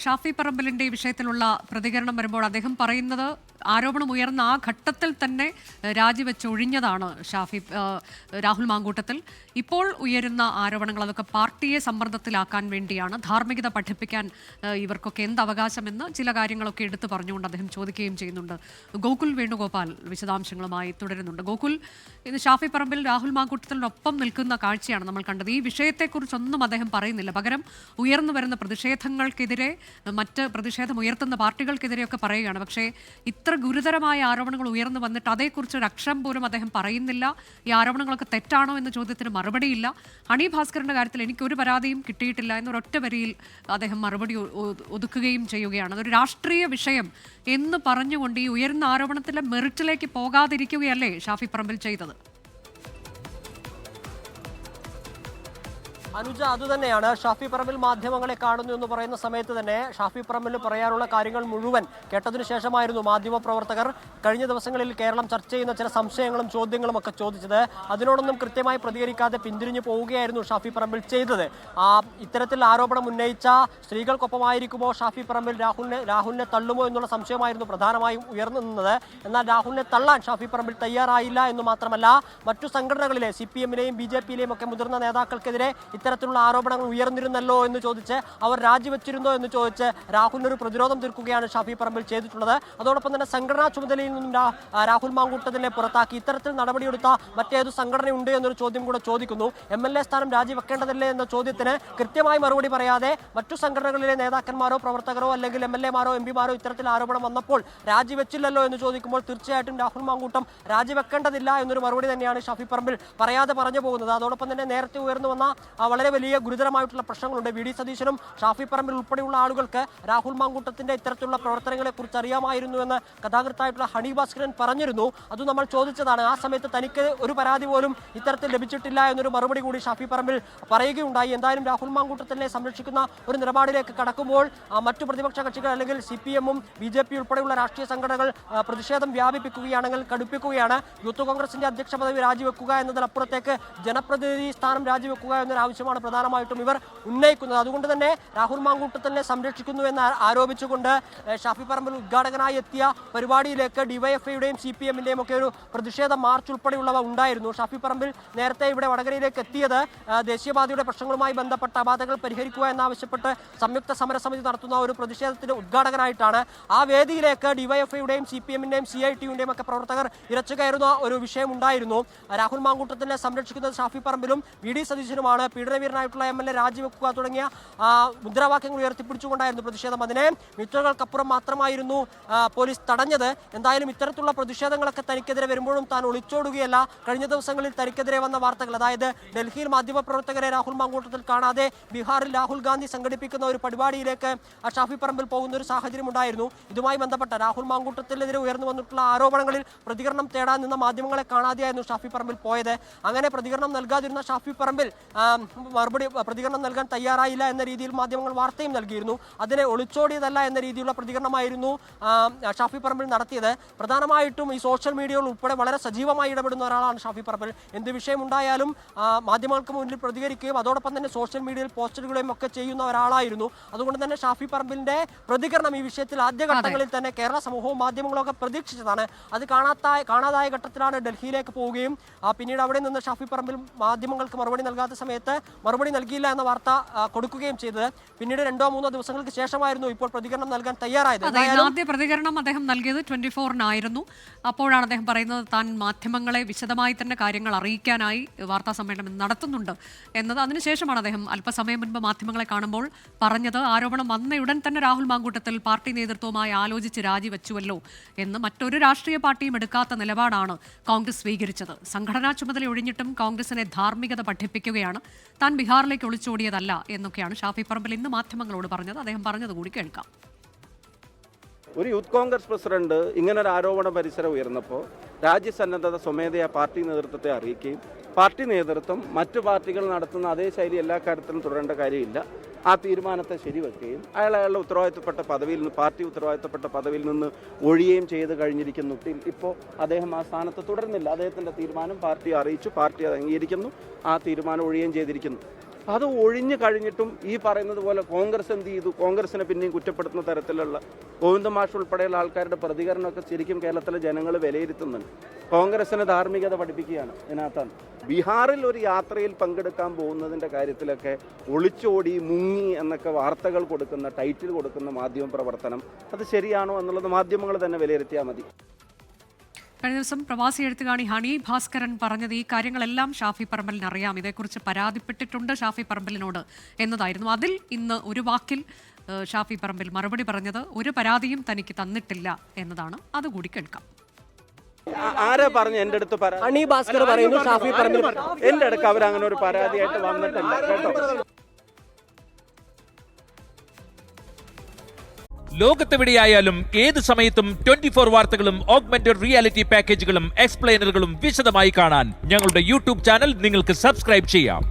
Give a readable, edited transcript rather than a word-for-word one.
ഷാഫി പറമ്പലിന്റെ വിഷയത്തിലുള്ള പ്രതികരണം വരുമ്പോൾ അദ്ദേഹം പറയുന്നത് ആരോപണം ഉയർന്ന ആ ഘട്ടത്തിൽ തന്നെ രാജിവെച്ചൊഴിഞ്ഞതാണ് രാഹുൽ മാങ്കൂട്ടത്തിൽ. ഇപ്പോൾ ഉയരുന്ന ആരോപണങ്ങൾ അതൊക്കെ പാർട്ടിയെ സമ്മർദ്ദത്തിലാക്കാൻ വേണ്ടിയാണ്, ധാർമ്മികത പഠിപ്പിക്കാൻ ഇവർക്കൊക്കെ എന്ത് അവകാശമെന്ന് ചില കാര്യങ്ങളൊക്കെ എടുത്തു പറഞ്ഞുകൊണ്ട് അദ്ദേഹം ചോദിക്കുകയും ചെയ്യുന്നുണ്ട്. ഗോകുൽ വേണുഗോപാൽ വിശദാംശങ്ങളുമായി തുടരുന്നുണ്ട്. ഗോകുൽ, ഇന്ന് ഷാഫി പറമ്പിൽ രാഹുൽ മാങ്കൂട്ടത്തിനൊപ്പം നിൽക്കുന്ന കാഴ്ചയാണ് നമ്മൾ കണ്ടത്. ഈ വിഷയത്തെക്കുറിച്ചൊന്നും അദ്ദേഹം പറയുന്നില്ല. പകരം ഉയർന്നു വരുന്ന പ്രതിഷേധങ്ങൾക്കെതിരെ, മറ്റ് പ്രതിഷേധം ഉയർത്തുന്ന പാർട്ടികൾക്കെതിരെയൊക്കെ പറയുകയാണ്. പക്ഷേ ഇത്ര ഗുരുതരമായ ആരോപണങ്ങൾ ഉയർന്നു വന്നിട്ട് അതേക്കുറിച്ച് ഒരു അക്ഷരം പോലും അദ്ദേഹം പറയുന്നില്ല. ഈ ആരോപണങ്ങളൊക്കെ തെറ്റാണോ എന്ന ചോദ്യത്തിന് മറുപടിയില്ല. ഹണി ഭാസ്കറിന്റെ കാര്യത്തിൽ എനിക്കൊരു പരാതിയും കിട്ടിയിട്ടില്ല എന്നൊരൊറ്റ വരിയിൽ അദ്ദേഹം മറുപടി ഒതുക്കുകയും ചെയ്യുകയാണ്. അതൊരു രാഷ്ട്രീയ വിഷയം എന്ന് പറഞ്ഞുകൊണ്ട് ഈ ഉയർന്ന ആരോപണത്തിലെ മെറിറ്റിലേക്ക് പോകാതിരിക്കുകയല്ലേ ഷാഫി പറമ്പിൽ ചെയ്തത്? അനുജ, അതുതന്നെയാണ്. ഷാഫി പറമ്പിൽ മാധ്യമങ്ങളെ കാണുന്നു എന്ന് പറയുന്ന സമയത്ത് തന്നെ ഷാഫി പറമ്പിൽ പറയാനുള്ള കാര്യങ്ങൾ മുഴുവൻ കേട്ടതിനു ശേഷമായിരുന്നു മാധ്യമപ്രവർത്തകർ കഴിഞ്ഞ ദിവസങ്ങളിൽ കേരളം ചർച്ച ചെയ്യുന്ന ചില സംശയങ്ങളും ചോദ്യങ്ങളും ഒക്കെ ചോദിച്ചത്. അതിനോടൊന്നും കൃത്യമായി പ്രതികരിക്കാതെ പിന്തിരിഞ്ഞു പോവുകയായിരുന്നു ഷാഫി പറമ്പിൽ ചെയ്തത്. ഇത്തരത്തിൽ ആരോപണം ഉന്നയിച്ച സ്ത്രീകൾക്കൊപ്പമായിരിക്കുമോ ഷാഫി പറമ്പിൽ രാഹുലിനെ തള്ളുമോ എന്നുള്ള സംശയമായിരുന്നു പ്രധാനമായും ഉയർന്നു നിന്നത്. എന്നാൽ രാഹുലിനെ തള്ളാൻ ഷാഫി പറമ്പിൽ തയ്യാറായില്ല എന്ന് മാത്രമല്ല, മറ്റു സംഘടനകളിലെ CPM-ലെയും BJP-ലെയും ഒക്കെ മുതിർന്ന നേതാക്കൾക്കെതിരെ ഇത്തരത്തിലുള്ള ആരോപണങ്ങൾ ഉയർന്നിരുന്നല്ലോ എന്ന് ചോദിച്ച്, അവർ രാജിവെച്ചിരുന്നോ എന്ന് ചോദിച്ച് രാഹുലിനൊരു പ്രതിരോധം തീർക്കുകയാണ് ഷാഫി പറമ്പിൽ ചെയ്തിട്ടുള്ളത്. അതോടൊപ്പം തന്നെ സംഘടനാ ചുമതലയിൽ നിന്നും രാഹുൽ മാങ്കൂട്ടത്തിനെ പുറത്താക്കി. ഇത്തരത്തിൽ നടപടിയെടുത്ത മറ്റേതു സംഘടനയുണ്ട് എന്നൊരു ചോദ്യം കൂടെ ചോദിക്കുന്നു. MLA സ്ഥാനം രാജിവെക്കേണ്ടതല്ലേ എന്ന ചോദ്യത്തിന് കൃത്യമായി മറുപടി പറയാതെ മറ്റു സംഘടനകളിലെ നേതാക്കന്മാരോ പ്രവർത്തകരോ അല്ലെങ്കിൽ MLA-മാരോ MP-മാരോ ഇത്തരത്തിൽ ആരോപണം വന്നപ്പോൾ രാജിവെച്ചില്ലല്ലോ എന്ന് ചോദിക്കുമ്പോൾ തീർച്ചയായിട്ടും രാഹുൽ മാങ്കൂട്ടം രാജിവെക്കേണ്ടതില്ല എന്നൊരു മറുപടി തന്നെയാണ് ഷാഫി പറമ്പിൽ പറയാതെ പറഞ്ഞു പോകുന്നത്. അതോടൊപ്പം തന്നെ നേരത്തെ ഉയർന്നു വന്ന വളരെ വലിയ ഗുരുതരമായിട്ടുള്ള പ്രശ്നങ്ങളുണ്ട്. VD സതീശനും ഷാഫി പറമ്പിൽ ഉൾപ്പെടെയുള്ള ആളുകൾക്ക് രാഹുൽ മാങ്കൂട്ടത്തിന്റെ ഇത്തരത്തിലുള്ള പ്രവർത്തനങ്ങളെ കുറിച്ച് അറിയാമായിരുന്നു എന്ന് കഥാകൃത്തായിട്ടുള്ള ഹണി ഭാസ്കരൻ പറഞ്ഞിരുന്നു. അത് നമ്മൾ ചോദിച്ചതാണ്. ആ സമയത്ത് തനിക്ക് ഒരു പരാതി പോലും ഇത്തരത്തിൽ ലഭിച്ചിട്ടില്ല എന്നൊരു മറുപടി കൂടി ഷാഫി പറമ്പിൽ പറയുകയുണ്ടായി. എന്തായാലും രാഹുൽ മാങ്കൂട്ടത്തിനെ സംരക്ഷിക്കുന്ന ഒരു നിലപാടിലേക്ക് കടക്കുമ്പോൾ മറ്റു പ്രതിപക്ഷ കക്ഷികൾ അല്ലെങ്കിൽ CPM-ഉം BJP ഉൾപ്പെടെയുള്ള രാഷ്ട്രീയ സംഘടനകൾ പ്രതിഷേധം വ്യാപിപ്പിക്കുകയാണെങ്കിൽ കടുപ്പിക്കുകയാണ്. യൂത്ത് കോൺഗ്രസിന്റെ അധ്യക്ഷ പദവി രാജിവെക്കുക എന്നതിനപ്പുറത്തേക്ക് ജനപ്രതിനിധി സ്ഥാനം രാജിവെക്കുക എന്നൊരു ആവശ്യമാണ് പ്രധാനമായിട്ടും ഇവർ ഉന്നയിക്കുന്നത്. അതുകൊണ്ട് തന്നെ രാഹുൽ മാങ്കൂട്ടത്തിനെ സംരക്ഷിക്കുന്നു എന്ന് ആരോപിച്ചുകൊണ്ട് ഷാഫി പറമ്പിൽ ഉദ്ഘാടകനായി എത്തിയ പരിപാടിയിലേക്ക് DYFI-യുടെയും CPM-ന്റെയും ഒക്കെ ഒരു പ്രതിഷേധ മാർച്ച് ഉൾപ്പെടെയുള്ളവ ഉണ്ടായിരുന്നു. ഷാഫി പറമ്പിൽ നേരത്തെ ഇവിടെ വടകരയിലേക്ക് എത്തിയത് ദേശീയപാതയുടെ പ്രശ്നങ്ങളുമായി ബന്ധപ്പെട്ട അപാതകൾ പരിഹരിക്കുക എന്നാവശ്യപ്പെട്ട് സംയുക്ത സമരസമിതി നടത്തുന്ന ഒരു പ്രതിഷേധത്തിന്റെ ഉദ്ഘാടകനായിട്ടാണ്. ആ വേദിയിലേക്ക് DYFI-യുടെയും CPM-ന്റെയും CIT-യുടെയും ഒക്കെ പ്രവർത്തകർ ഇരച്ചു കയറുന്ന ഒരു വിഷയം ഉണ്ടായിരുന്നു. രാഹുൽ മാങ്കൂട്ടത്തിനെ സംരക്ഷിക്കുന്നത് ഷാഫി പറമ്പിലും VD സതീശനുമാണ്. പീഡനവീരനായിട്ടുള്ള MLA രാജിവെക്കുക തുടങ്ങിയ മുദ്രാവാക്യങ്ങൾ ഉയർത്തിപ്പിടിച്ചുകൊണ്ടായിരുന്നു പ്രതിഷേധം. അതിനെ മീറ്ററുകൾക്കപ്പുറം മാത്രമായിരുന്നു പോലീസ് തടഞ്ഞത്. എന്തായാലും ഇത്തരത്തിലുള്ള പ്രതിഷേധങ്ങളൊക്കെ തനിക്കെതിരെ വരുമ്പോഴും താൻ ഒളിച്ചോടുകയല്ല. കഴിഞ്ഞ ദിവസങ്ങളിൽ തനിക്കെതിരെ വന്ന വാർത്തകൾ, അതായത് ഡൽഹിയിൽ മാധ്യമപ്രവർത്തകരെ രാഹുൽ മാങ്കൂട്ടത്തിൽ കാണാതെ ബീഹാറിൽ രാഹുൽ ഗാന്ധി സംഘടിപ്പിക്കുന്ന ഒരു പരിപാടിയിലേക്ക് ഷാഫി പറമ്പിൽ പോകുന്ന ഒരു സാഹചര്യം ഉണ്ടായിരുന്നു. ഇതുമായി ബന്ധപ്പെട്ട രാഹുൽ മാങ്കൂട്ടത്തിനെതിരെ ഉയർന്നു വന്നിട്ടുള്ള ആരോപണങ്ങളിൽ പ്രതികരണം തേടാൻ നിന്ന മാധ്യമങ്ങളെ കാണാതെയായിരുന്നു ഷാഫി പറമ്പിൽ പോയത്. അങ്ങനെ പ്രതികരണം നൽകാതിരുന്ന ഷാഫി പറമ്പിൽ പ്രതികരണം നൽകാൻ തയ്യാറായില്ല എന്ന രീതിയിൽ മാധ്യമങ്ങൾ വാർത്തയും നൽകിയിരുന്നു. അതിനെ ഒളിച്ചോടിയതല്ല എന്ന രീതിയിലുള്ള പ്രതികരണമായിരുന്നു ഷാഫി പറമ്പിൽ നടത്തിയത്. പ്രധാനമായിട്ടും ഈ സോഷ്യൽ മീഡിയകൾ ഉൾപ്പെടെ വളരെ സജീവമായി ഇടപെടുന്ന ഒരാളാണ് ഷാഫി പറമ്പിൽ. എന്ത് വിഷയമുണ്ടായാലും മാധ്യമങ്ങൾക്ക് മുന്നിൽ പ്രതികരിക്കുകയും അതോടൊപ്പം തന്നെ സോഷ്യൽ മീഡിയയിൽ പോസ്റ്റുകളും ഒക്കെ ചെയ്യുന്ന ഒരാളായിരുന്നു. അതുകൊണ്ട് തന്നെ ഷാഫി പറമ്പിലിന്റെ പ്രതികരണം ഈ വിഷയത്തിൽ ആദ്യഘട്ടങ്ങളിൽ തന്നെ കേരള സമൂഹവും മാധ്യമങ്ങളും ഒക്കെ പ്രതീക്ഷിച്ചതാണ്. അത് കാണാതായ ഘട്ടത്തിലാണ് ഡൽഹിയിലേക്ക് പോവുകയും പിന്നീട് അവിടെ നിന്ന് ഷാഫി പറമ്പിൽ മാധ്യമങ്ങൾക്ക് മറുപടി നൽകാത്ത സമയത്ത് മറുപടി നൽകിയില്ല എന്ന വാർത്ത കൊടുക്കുകയും ചെയ്തത്. പിന്നീട് 2-3 ദിവസങ്ങൾക്ക് ശേഷമായിരുന്നു ഇപ്പോൾ പ്രതികരണം നൽകാൻ തയ്യാറായത്. ആദ്യ പ്രതികരണം അദ്ദേഹം നൽകിയത് 24-നായിരുന്നു. അപ്പോഴാണ് അദ്ദേഹം പറയുന്നത് താൻ മാധ്യമങ്ങളെ വിശദമായി തന്നെ കാര്യങ്ങൾ അറിയിക്കാനായി വാർത്താ സമ്മേളനം നടത്തുന്നുണ്ട് എന്നത്. അതിനുശേഷമാണ് അദ്ദേഹം അല്പസമയം മുൻപ് മാധ്യമങ്ങളെ കാണുമ്പോൾ പറഞ്ഞത്, ആരോപണം വന്നയുടൻ തന്നെ രാഹുൽ മാങ്കൂട്ടത്തിൽ പാർട്ടി നേതൃത്വവുമായി ആലോചിച്ച് രാജിവെച്ചുവല്ലോ എന്ന്. മറ്റൊരു രാഷ്ട്രീയ പാർട്ടിയും എടുക്കാത്ത നിലപാടാണ് കോൺഗ്രസ് സ്വീകരിച്ചത്. സംഘടനാ ചുമതല ഒഴിഞ്ഞിട്ടും കോൺഗ്രസിനെ ധാർമ്മികത പഠിപ്പിക്കുകയാണ്. താൻ ബീഹാറിലേക്ക് ഒളിച്ചോടിയതല്ല എന്നൊക്കെയാണ് ഷാഫി പറമ്പിൽ ഇന്ന് മാധ്യമങ്ങളോട് പറഞ്ഞത്. അദ്ദേഹം പറഞ്ഞത് കൂടി കേൾക്കാം. ഒരു യൂത്ത് കോൺഗ്രസ് പ്രസിഡന്റ് ഇങ്ങനൊരു ആരോപണ പരിസരം ഉയർന്നപ്പോൾ രാജ്യസന്നദ്ധത സ്വമേധയാ പാർട്ടി നേതൃത്വത്തെ അറിയിക്കുകയും പാർട്ടി നേതൃത്വം മറ്റു പാർട്ടികൾ നടത്തുന്ന അതേ ശൈലി എല്ലാ കാര്യത്തിലും തുടരേണ്ട കാര്യമില്ല, ആ തീരുമാനത്തെ ശരിവെക്കുകയും അയാളുടെ ഉത്തരവാദിത്തപ്പെട്ട പദവിയിൽ നിന്ന്, പാർട്ടി ഉത്തരവാദിത്തപ്പെട്ട പദവിയിൽ നിന്ന് ഒഴിയുകയും ചെയ്ത് കഴിഞ്ഞിരിക്കുന്നു. ഇപ്പോൾ അദ്ദേഹം ആ സ്ഥാനത്ത് തുടരുന്നില്ല. അദ്ദേഹത്തിൻ്റെ തീരുമാനം പാർട്ടി അറിയിച്ചു, പാർട്ടി അത് അംഗീകരിക്കുന്നു, ആ തീരുമാനം ഒഴിയുകയും ചെയ്തിരിക്കുന്നു. അത് ഒഴിഞ്ഞു കഴിഞ്ഞിട്ടും ഈ പറയുന്നത് പോലെ കോൺഗ്രസ് എന്ത് ചെയ്തു? കോൺഗ്രസിനെ പിന്നെയും കുറ്റപ്പെടുത്തുന്ന തരത്തിലുള്ള ഗോവിന്ദ മാഷ് ഉൾപ്പെടെയുള്ള ആൾക്കാരുടെ പ്രതികരണമൊക്കെ ശരിക്കും കേരളത്തിലെ ജനങ്ങൾ വിലയിരുത്തുന്നുണ്ട്. കോൺഗ്രസിന് ധാർമ്മികത പഠിപ്പിക്കുകയാണ് ഇതിനകത്താണ്. ബീഹാറിൽ ഒരു യാത്രയിൽ പങ്കെടുക്കാൻ പോകുന്നതിൻ്റെ കാര്യത്തിലൊക്കെ ഒളിച്ചോടി മുങ്ങി എന്നൊക്കെ വാർത്തകൾ കൊടുക്കുന്ന, ടൈറ്റിൽ കൊടുക്കുന്ന മാധ്യമ പ്രവർത്തനം അത് ശരിയാണോ എന്നുള്ളത് മാധ്യമങ്ങൾ തന്നെ വിലയിരുത്തിയാൽ മതി. കഴിഞ്ഞ ദിവസം പ്രവാസി എഴുത്തുകാണി ഹണി ഭാസ്കരൻ പറഞ്ഞത് ഈ കാര്യങ്ങളെല്ലാം ഷാഫി പറമ്പലിന് അറിയാം, ഇതേക്കുറിച്ച് പരാതിപ്പെട്ടിട്ടുണ്ട് ഷാഫി പറമ്പലിനോട് എന്നതായിരുന്നു. അതിൽ ഇന്ന് ഒരു വാക്കിൽ ഷാഫി പറമ്പിൽ മറുപടി പറഞ്ഞത് ഒരു പരാതിയും തനിക്ക് തന്നിട്ടില്ല എന്നതാണ്. അതുകൂടി കേൾക്കാം. ആരാ പറഞ്ഞു എൻ്റെ അടുത്ത് പരാതി? ഹണി ഭാസ്കർ പറയുന്നു ഷാഫി പറമ്പിൽ എൻ്റെ അടുക്ക് അവരങ്ങനെ ഒരു പരാതിയായിട്ട് വന്നിട്ടില്ല കേട്ടോ. ലോകത്തെവിടെയായാലും ഏത് സമയത്തും 24 വാർത്തകളും ഓഗ്മെന്റഡ് റിയാലിറ്റി പാക്കേജുകളും എക്സ്പ്ലെയിനറുകളും വിശദമായി കാണാൻ ഞങ്ങളുടെ യൂട്യൂബ് ചാനൽ നിങ്ങൾക്ക് സബ്സ്ക്രൈബ് ചെയ്യാം.